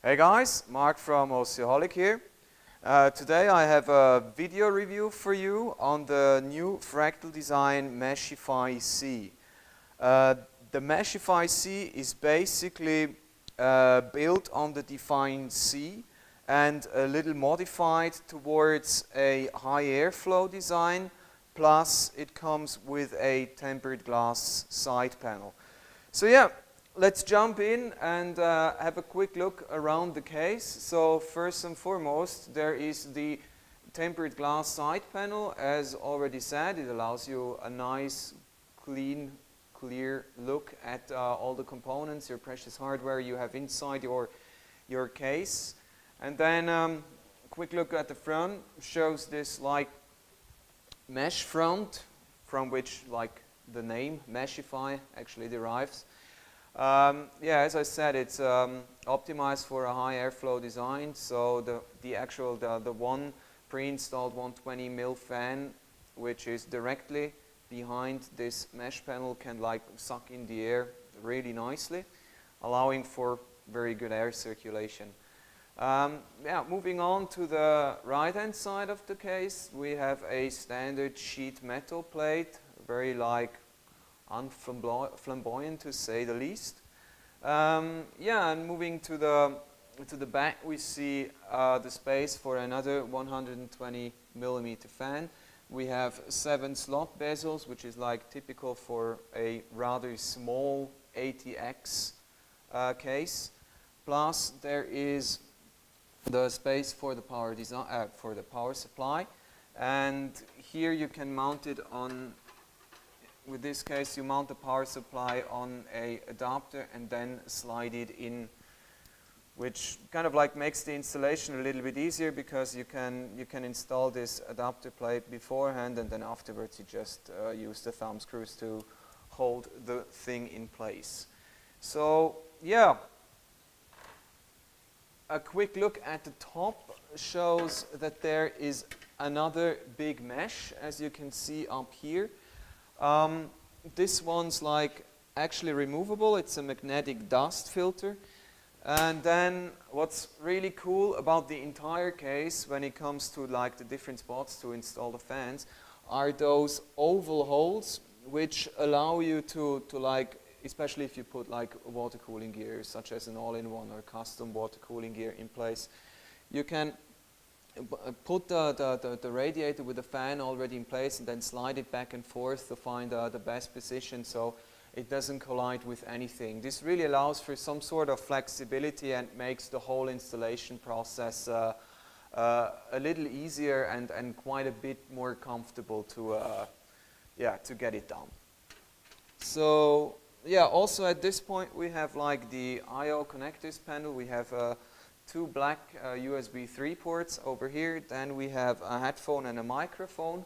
Hey guys, Mark from Oceaholic here. Today I have a video review for you on the new Fractal Design Meshify C. The Meshify C is basically built on the defined C and a little modified towards a high airflow design, plus it comes with a tempered glass side panel. So yeah, let's jump in and have a quick look around the case. So first and foremost, there is the tempered glass side panel. As already said, it allows you a nice, clean, clear look at all the components, your precious hardware you have inside your case. And then quick look at the front shows this like mesh front, from which like the name Meshify actually derives. Yeah, as I said, it's optimized for a high airflow design. So the one pre-installed 120 mil fan, which is directly behind this mesh panel, can like suck in the air really nicely, allowing for very good air circulation. Yeah, moving on to the right-hand side of the case, we have a standard sheet metal plate, very like unflamboyant to say the least. Yeah, and moving to the back, we see the space for another 120 millimeter fan. We have 7 slot bezels, which is like typical for a rather small ATX case. Plus, there is the space for the power supply, and here you can mount it on. With this case, you mount the power supply on a adapter and then slide it in, which kind of like makes the installation a little bit easier because you can install this adapter plate beforehand, and then afterwards you just use the thumb screws to hold the thing in place. So yeah, a quick look at the top shows that there is another big mesh, as you can see up here. This one's like actually removable. It's a magnetic dust filter. And then what's really cool about the entire case when it comes to like the different spots to install the fans are those oval holes, which allow you to like, especially if you put like water cooling gear such as an all-in-one or custom water cooling gear in place, you can put the radiator with the fan already in place and then slide it back and forth to find the best position so it doesn't collide with anything. This really allows for some sort of flexibility and makes the whole installation process a little easier and quite a bit more comfortable to get it done. So yeah, also at this point we have like the I/O connectors panel. We have 2 black USB 3 ports over here. Then we have a headphone and a microphone,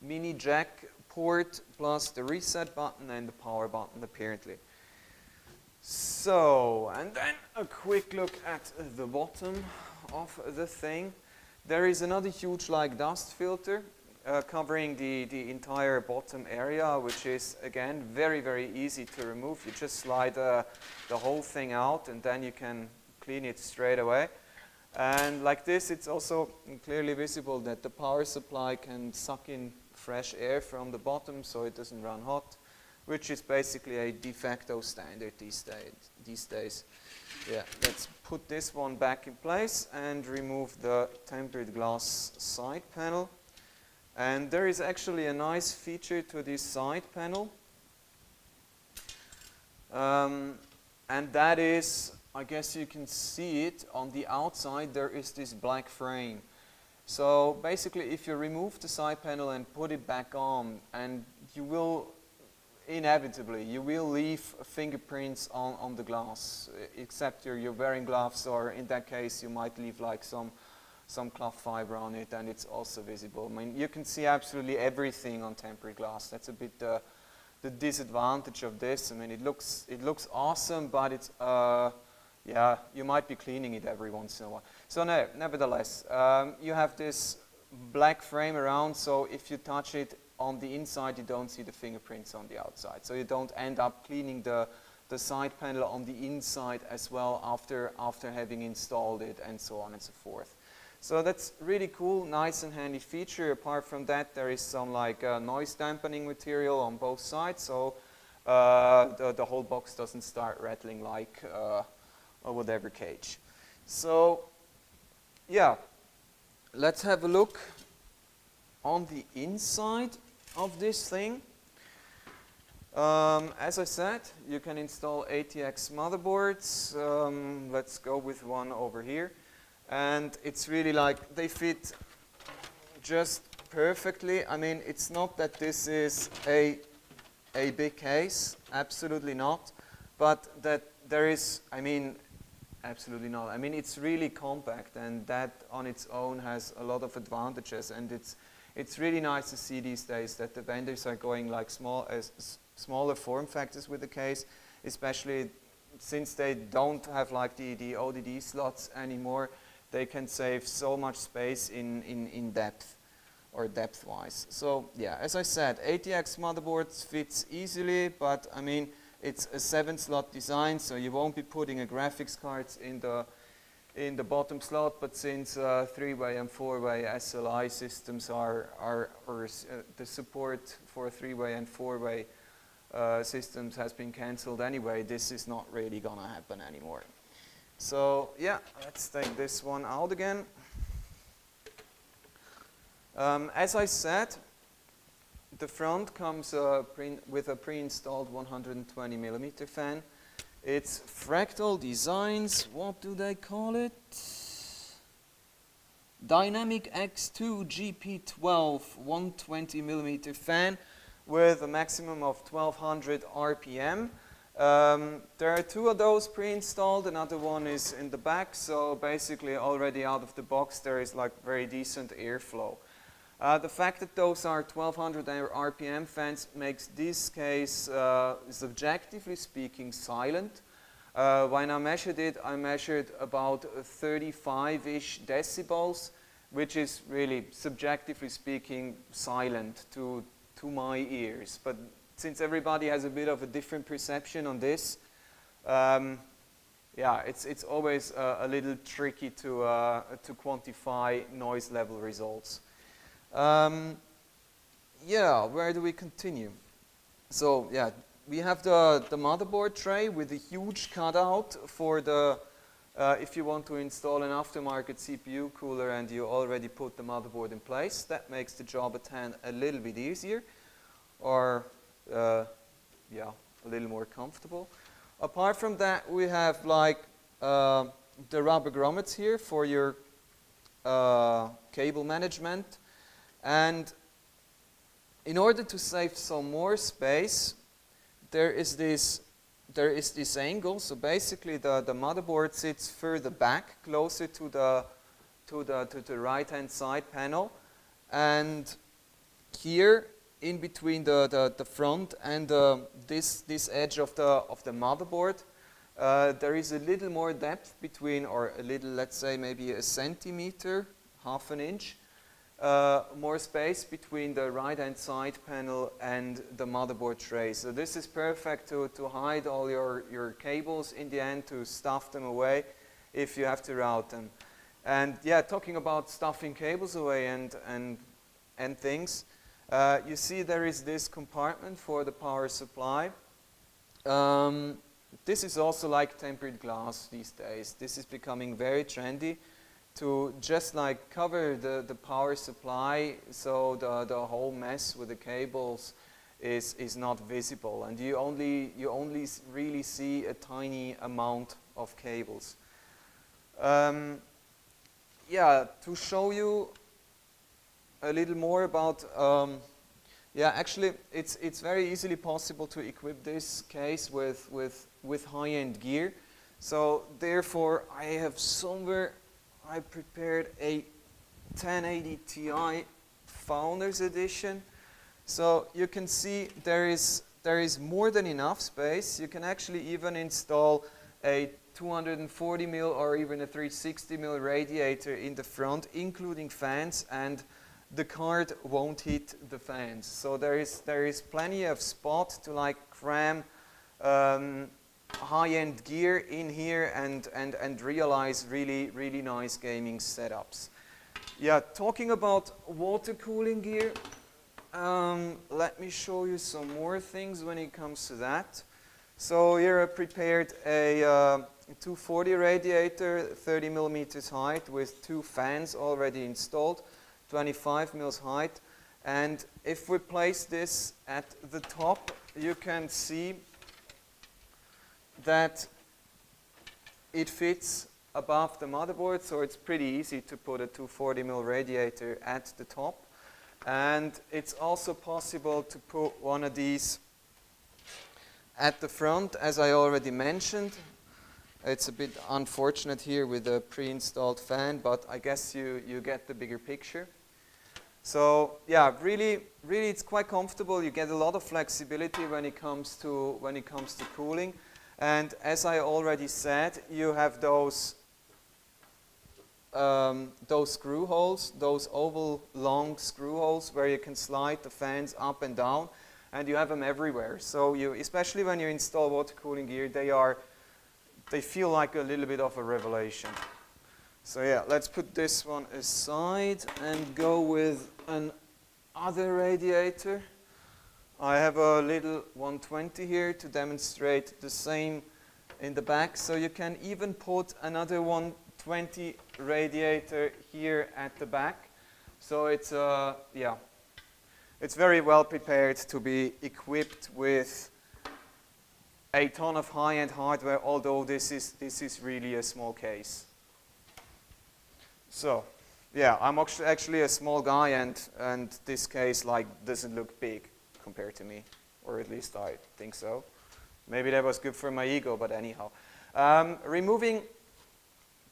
mini jack port, plus the reset button and the power button apparently. So, and then a quick look at the bottom of the thing. There is another huge like dust filter covering the entire bottom area, which is again very, very easy to remove. You just slide the whole thing out and then you can clean it straight away. And like this, it's also clearly visible that the power supply can suck in fresh air from the bottom so it doesn't run hot, which is basically a de facto standard these days. Yeah, let's put this one back in place and remove the tempered glass side panel. And there is actually a nice feature to this side panel. And that is, I guess you can see it on the outside, there is this black frame. So basically if you remove the side panel and put it back on, and you will inevitably, you will leave fingerprints on the glass, except you're wearing gloves, or in that case you might leave like some cloth fiber on it and it's also visible. I mean, you can see absolutely everything on tempered glass. That's a bit the disadvantage of this. I mean, it looks awesome, but it's yeah, you might be cleaning it every once in a while. So no, nevertheless, you have this black frame around, so if you touch it on the inside, you don't see the fingerprints on the outside. So you don't end up cleaning the the side panel on the inside as well after having installed it, and so on and so forth. So that's really cool, nice and handy feature. Apart from that, there is some like noise dampening material on both sides, so the whole box doesn't start rattling like a whatever cage. So yeah, let's have a look on the inside of this thing. As I said, you can install ATX motherboards. Let's go with one over here. And it's really like, they fit just perfectly. I mean, it's not that this is a big case, absolutely not. But that there is, I mean, absolutely not. I mean, it's really compact, and that on its own has a lot of advantages. And it's really nice to see these days that the vendors are going like smaller form factors with the case, especially since they don't have like the ODD slots anymore. They can save so much space in depth, or depth-wise. So yeah, as I said, ATX motherboards fits easily, but I mean, it's a 7-slot design, so you won't be putting a graphics card in the bottom slot. But since 3-way and 4-way SLI systems the support for 3-way and 4-way systems has been cancelled anyway, this is not really gonna happen anymore. So yeah, let's take this one out again. As I said, the front comes with a pre-installed 120mm fan. It's Fractal Design's, what do they call it? Dynamic X2 GP12 120mm fan with a maximum of 1200 RPM. There are 2 of those pre-installed, another one is in the back, so basically already out of the box there is like very decent airflow. The fact that those are 1200 RPM fans makes this case, subjectively speaking, silent. When I measured it, I measured about 35-ish decibels, which is really, subjectively speaking, silent to my ears. But since everybody has a bit of a different perception on this, yeah, it's always a little tricky to quantify noise level results. Yeah, where do we continue? So yeah, we have the motherboard tray with a huge cutout for the if you want to install an aftermarket CPU cooler and you already put the motherboard in place. That makes the job at hand a little bit easier, or yeah, a little more comfortable. Apart from that, we have like the rubber grommets here for your cable management. And in order to save some more space, there is this angle. So basically, the motherboard sits further back, closer to the right-hand side panel, and here in between the front and this edge of the motherboard, there is a little more depth between, or a little, let's say maybe a centimeter, half an inch. More space between the right-hand side panel and the motherboard tray. So this is perfect to hide all your cables in the end, to stuff them away if you have to route them. And yeah, talking about stuffing cables away and things, you see there is this compartment for the power supply. This is also like tempered glass these days. This is becoming very trendy, to just like cover the power supply, so the whole mess with the cables is not visible, and you only really see a tiny amount of cables. Yeah, to show you a little more about, yeah, actually it's very easily possible to equip this case with high-end gear. So therefore I prepared a 1080 Ti Founders Edition. So you can see there is more than enough space. You can actually even install a 240mm or even a 360mm radiator in the front, including fans, and the card won't hit the fans. So there is plenty of spot to like cram high-end gear in here and realize really nice gaming setups. Yeah, talking about water cooling gear, let me show you some more things when it comes to that. So here I prepared a 240 radiator, 30 millimeters height with 2 fans already installed, 25 mils height. And if we place this at the top, you can see that it fits above the motherboard, so it's pretty easy to put a 240 mil radiator at the top. And it's also possible to put one of these at the front, as I already mentioned. It's a bit unfortunate here with a pre-installed fan, but I guess you get the bigger picture. So yeah, really it's quite comfortable. You get a lot of flexibility when it comes to cooling. And as I already said, you have those screw holes, those oval long screw holes where you can slide the fans up and down, and you have them everywhere. So especially when you install water cooling gear, they feel like a little bit of a revelation. So yeah, let's put this one aside and go with another radiator. I have a little 120 here to demonstrate the same in the back. So you can even put another 120 radiator here at the back. So it's yeah, it's very well prepared to be equipped with a ton of high-end hardware, although this is really a small case. So yeah, I'm actually a small guy, and this case like doesn't look big compared to me, or at least I think so. Maybe that was good for my ego, but anyhow. Removing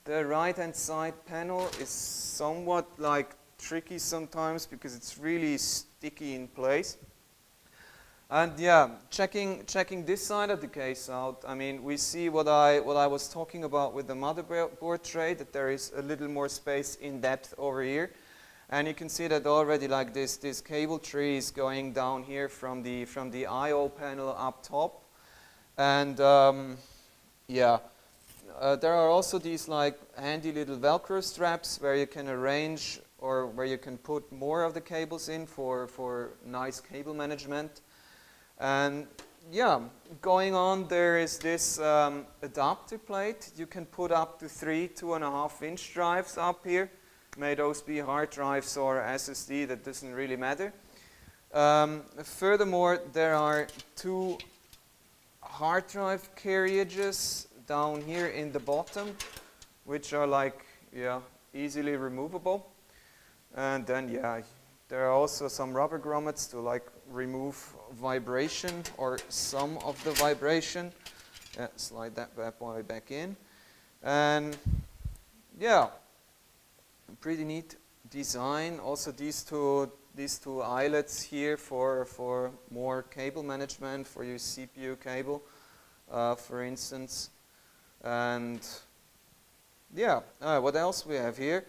the right-hand side panel is somewhat like tricky sometimes because it's really sticky in place. And yeah, checking this side of the case out, I mean, we see what I was talking about with the motherboard tray, that there is a little more space in depth over here. And you can see that already, like this cable tree is going down here from the I/O panel up top. And yeah, there are also these like handy little Velcro straps where you can arrange, or where you can put more of the cables in for nice cable management. And yeah, going on, there is this adapter plate. You can put up to 3 2.5-inch drives up here. May those be hard drives or SSD, that doesn't really matter. Furthermore, there are 2 hard drive carriages down here in the bottom, which are like, yeah, easily removable. And then, yeah, there are also some rubber grommets to like remove vibration, or some of the vibration. Yeah, slide that bad boy back in. And yeah, pretty neat design. Also these two eyelets here for more cable management for your CPU cable, for instance. And yeah, what else we have here?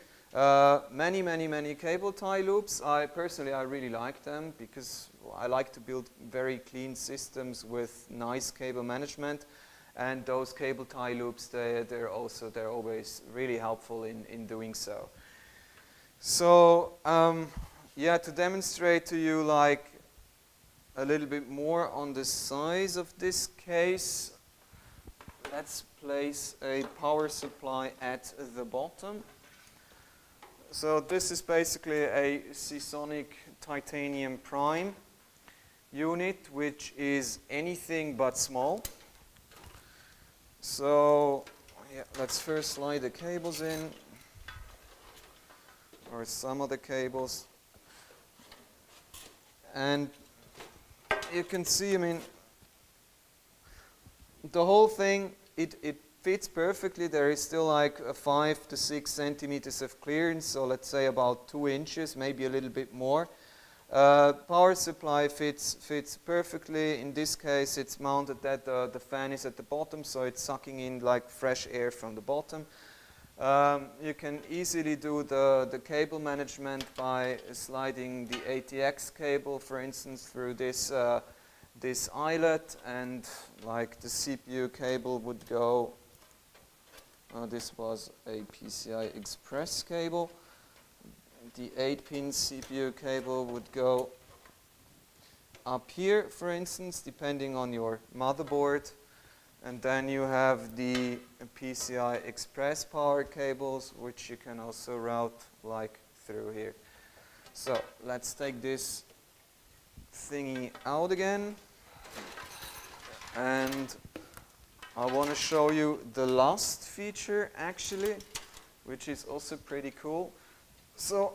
Many cable tie loops. Personally, I really like them because I like to build very clean systems with nice cable management. And those cable tie loops, they're always really helpful in doing so. So yeah, to demonstrate to you like a little bit more on the size of this case, let's place a power supply at the bottom. So this is basically a Seasonic Titanium Prime unit, which is anything but small. So yeah, let's first slide the cables in, or some of the cables. And you can see, I mean, the whole thing, it fits perfectly. There is still like 5 to 6 centimeters of clearance, so let's say about 2 inches, maybe a little bit more. Power supply fits perfectly. In this case, it's mounted that the fan is at the bottom, so it's sucking in like fresh air from the bottom. You can easily do the cable management by sliding the ATX cable, for instance, through this this eyelet, and like the CPU cable would go, this was a PCI Express cable. The 8-pin CPU cable would go up here, for instance, depending on your motherboard. And then you have the PCI Express power cables, which you can also route like through here. So let's take this thingy out again. And I want to show you the last feature actually, which is also pretty cool. So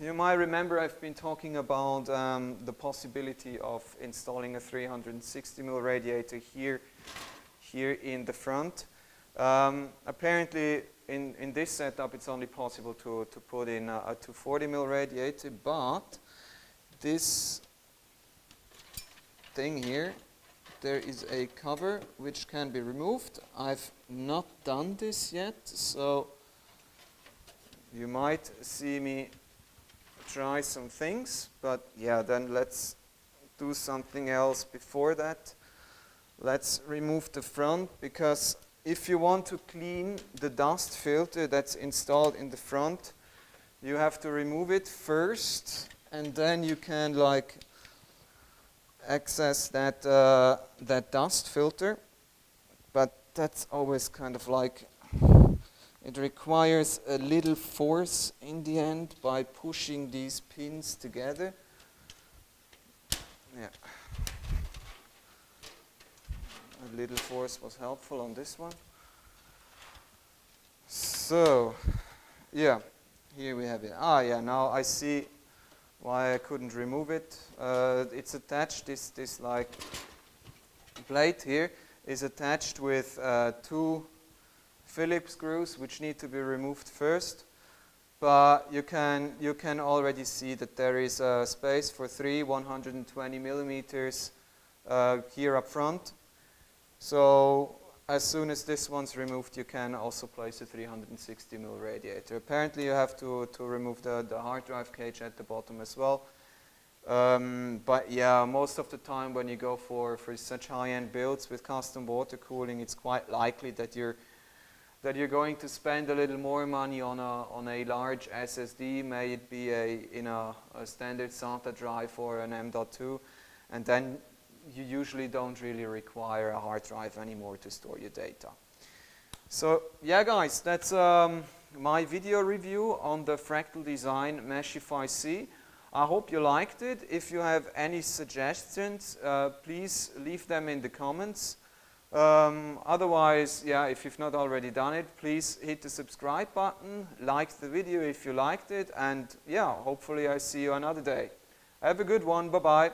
you might remember I've been talking about the possibility of installing a 360mm radiator here in the front. Apparently in this setup it's only possible to put in a 240mm radiator, but this thing here, there is a cover which can be removed. I've not done this yet, so you might see me try some things, but yeah, then let's do something else before that. Let's remove the front, because if you want to clean the dust filter that's installed in the front, you have to remove it first, and then you can like access that that dust filter. But that's always kind of like, it requires a little force in the end by pushing these pins together. Yeah. A little force was helpful on this one. So, yeah, here we have it. Ah, yeah, now I see why I couldn't remove it. It's attached, this like plate here is attached with two Phillips screws, which need to be removed first. But you can already see that there is a space for three 120mm here up front. So as soon as this one's removed, you can also place a 360mm radiator. Apparently you have to remove the hard drive cage at the bottom as well. But yeah, most of the time when you go for such high-end builds with custom water cooling, it's quite likely that you're going to spend a little more money on a large SSD, may it be a standard SATA drive or an M.2, and then you usually don't really require a hard drive anymore to store your data. So yeah guys, that's my video review on the Fractal Design Meshify C. I hope you liked it. If you have any suggestions, please leave them in the comments. Otherwise, yeah, if you've not already done it, please hit the subscribe button, like the video if you liked it, and yeah, hopefully I see you another day. Have a good one, bye-bye.